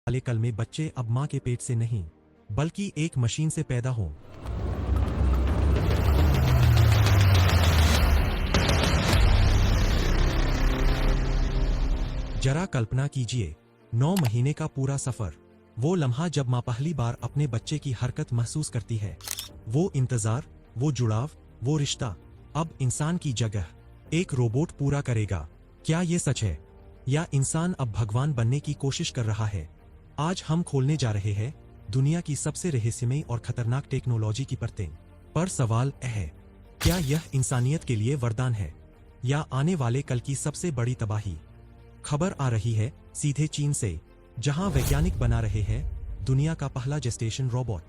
वाले कल में बच्चे अब मां के पेट से नहीं बल्कि एक मशीन से पैदा हों। जरा कल्पना कीजिए, 9 महीने का पूरा सफर, वो लम्हा जब मां पहली बार अपने बच्चे की हरकत महसूस करती है, वो इंतजार, वो जुड़ाव, वो रिश्ता, अब इंसान की जगह एक रोबोट पूरा करेगा। क्या ये सच है या इंसान अब भगवान बनने की कोशिश कर रहा है? आज हम खोलने जा रहे हैं दुनिया की सबसे रहस्यमयी और खतरनाक टेक्नोलॉजी की परतें। पर सवाल है, क्या यह इंसानियत के लिए वरदान है या आने वाले कल की सबसे बड़ी तबाही? खबर आ रही है सीधे चीन से, जहां वैज्ञानिक बना रहे हैं दुनिया का पहला जेस्टेशन रोबोट,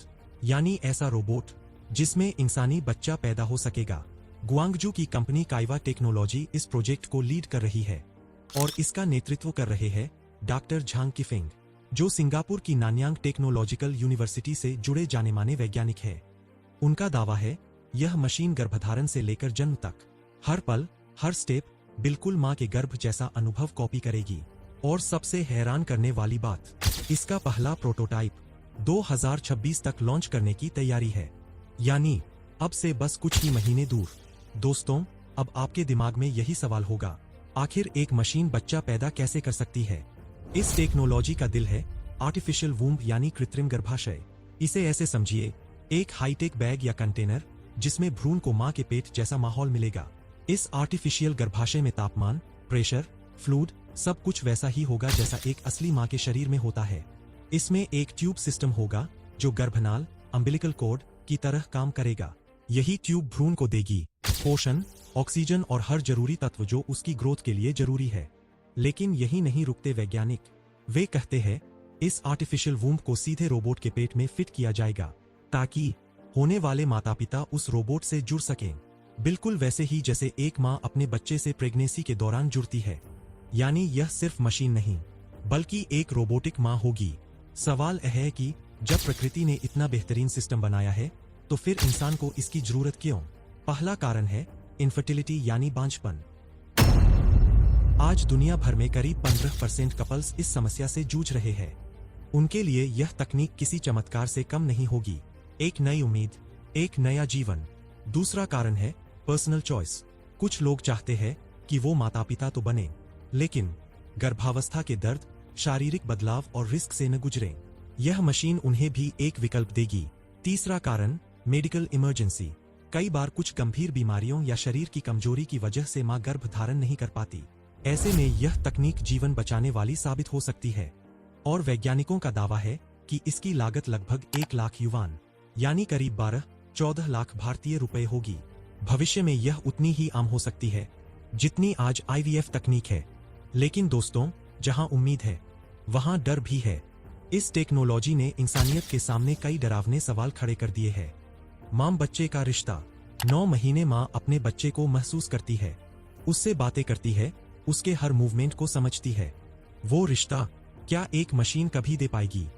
यानी ऐसा रोबोट जिसमें इंसानी बच्चा पैदा हो सकेगा। गुआंगजू की कंपनी काइवा टेक्नोलॉजी इस प्रोजेक्ट को लीड कर रही है और इसका नेतृत्व कर रहे हैं डॉक्टर झांग किफेंग, जो सिंगापुर की नानयांग टेक्नोलॉजिकल यूनिवर्सिटी से जुड़े जाने माने वैज्ञानिक हैं। उनका दावा है यह मशीन गर्भधारण से लेकर जन्म तक हर पल, हर स्टेप बिल्कुल मां के गर्भ जैसा अनुभव कॉपी करेगी। और सबसे हैरान करने वाली बात, इसका पहला प्रोटोटाइप 2026 तक लॉन्च करने की तैयारी है, यानी अब से बस कुछ ही महीने दूर। दोस्तों, अब आपके दिमाग में यही सवाल होगा, आखिर एक मशीन बच्चा पैदा कैसे कर सकती है? इस टेक्नोलॉजी का दिल है आर्टिफिशियल वूम्ब, यानी कृत्रिम गर्भाशय। इसे ऐसे समझिए, एक हाईटेक बैग या कंटेनर जिसमें भ्रूण को मां के पेट जैसा माहौल मिलेगा। इस आर्टिफिशियल गर्भाशय में तापमान, प्रेशर, फ्लूइड सब कुछ वैसा ही होगा जैसा एक असली मां के शरीर में होता है। इसमें एक ट्यूब सिस्टम होगा जो गर्भनाल, अम्बिलिकल कॉर्ड की तरह काम करेगा। यही ट्यूब भ्रूण को देगी पोषण, ऑक्सीजन और हर जरूरी तत्व जो उसकी ग्रोथ के लिए जरूरी है। लेकिन यही नहीं रुकते वैज्ञानिक, वे कहते हैं इस आर्टिफिशियल वूम्ब को सीधे रोबोट के पेट में फिट किया जाएगा ताकि होने वाले माता पिता उस रोबोट से जुड़ सकें, बिल्कुल वैसे ही जैसे एक मां अपने बच्चे से प्रेगनेंसी के दौरान जुड़ती है। यानी यह सिर्फ मशीन नहीं बल्कि एक रोबोटिक मां होगी। सवाल यह है कि जब प्रकृति ने इतना बेहतरीन सिस्टम बनाया है तो फिर इंसान को इसकी जरूरत क्यों? पहला कारण है इनफर्टिलिटी, यानी बांझपन। आज दुनिया भर में करीब 15% कपल्स इस समस्या से जूझ रहे हैं। उनके लिए यह तकनीक किसी चमत्कार से कम नहीं होगी, एक नई उम्मीद, एक नया जीवन। दूसरा कारण है पर्सनल चॉइस। कुछ लोग चाहते हैं कि वो माता पिता तो बने, लेकिन गर्भावस्था के दर्द, शारीरिक बदलाव और रिस्क से न गुजरें। यह मशीन उन्हें भी एक विकल्प देगी। तीसरा कारण मेडिकल इमरजेंसी। कई बार कुछ गंभीर बीमारियों या शरीर की कमजोरी की वजह से मां गर्भ धारण नहीं कर पाती। ऐसे में यह तकनीक जीवन बचाने वाली साबित हो सकती है। और वैज्ञानिकों का दावा है कि इसकी लागत लगभग 1 लाख युवान, यानी करीब 12-14 लाख भारतीय रुपए होगी। भविष्य में यह उतनी ही आम हो सकती है जितनी आज IVF तकनीक है। लेकिन दोस्तों, जहां उम्मीद है वहां डर भी है। इस टेक्नोलॉजी ने इंसानियत के सामने कई डरावने सवाल खड़े कर दिए हैं। मां बच्चे का रिश्ता। 9 महीने मां अपने बच्चे को महसूस करती है, उससे बातें करती है, उसके हर मूवमेंट को समझती है। वो रिश्ता क्या एक मशीन कभी दे पाएगी?